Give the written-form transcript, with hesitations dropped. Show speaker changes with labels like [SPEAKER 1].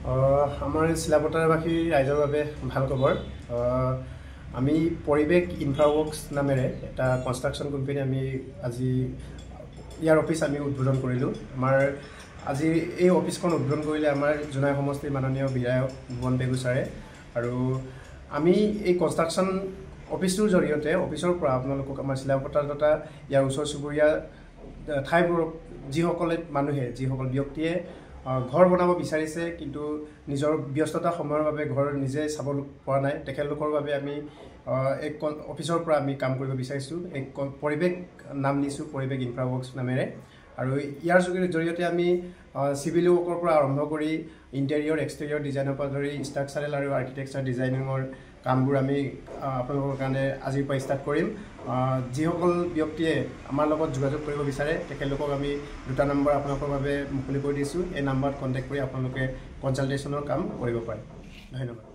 [SPEAKER 1] আমাৰ চিলাপথাৰবাসী ৰাইজৰ বাবে ভাল খবৰ। আমি পৰিৱেশ ইনফ্ৰাৱৰ্কছ নামেৰে এটা কনষ্ট্ৰাকশ্যন কোম্পানী আমি আজি ইয়াৰ অফিচ আমি উদ্বোধন কৰিলোঁ। আমাৰ আজি এই অফিচখন উদ্বোধন কৰিলে আমাৰ জোনাই সমষ্টিৰ মাননীয় বিধায়ক ভুৱন বেগুচাৰে। আৰু আমি এই কনষ্ট্ৰাকশ্যন অফিচটোৰ জৰিয়তে অফিচৰ পৰা আপোনালোকক আমাৰ চিলাপথাৰ তথা ইয়াৰ ওচৰ চুবুৰীয়া ঠাইবোৰক যিসকল ব্যক্তিয়ে ঘৰ বনাব বিচাৰিছে কিন্তু নিজৰ ব্যস্ততা সময়ৰ বাবে ঘৰ নিজে চাব পৰা নাই, তেখেতলোকৰ বাবে আমি এক অফিচৰ পৰা আমি কাম কৰিব বিচাৰিছোঁ। এক পৰিৱেশ নাম দিছোঁ, পৰিৱেশ ইনফ্ৰাৱৰ্কছ নামেৰে। আৰু ইয়াৰ জৰিয়তে আমি চিভিল ৱৰ্কৰ পৰা আৰম্ভ কৰি ইণ্টেৰিয়ৰ এক্সটেৰিয়ৰ ডিজাইনৰ পৰা ধৰি ষ্ট্ৰাকচাৰেল আৰু আৰ্কিটেকচাৰ ডিজাইনিঙৰ কামবোৰ আমি আপোনালোকৰ কাৰণে আজিৰ পৰা ষ্টাৰ্ট কৰিম। যিসকল ব্যক্তিয়ে আমাৰ লগত যোগাযোগ কৰিব বিচাৰে তেখেতলোকক আমি 2টা নম্বৰ আপোনালোকৰ বাবে মুকলি কৰি দিছোঁ। এই নাম্বাৰত কণ্টেক্ট কৰি আপোনালোকে কনচালটেশ্যনৰ কাম কৰিব পাৰে। ধন্যবাদ।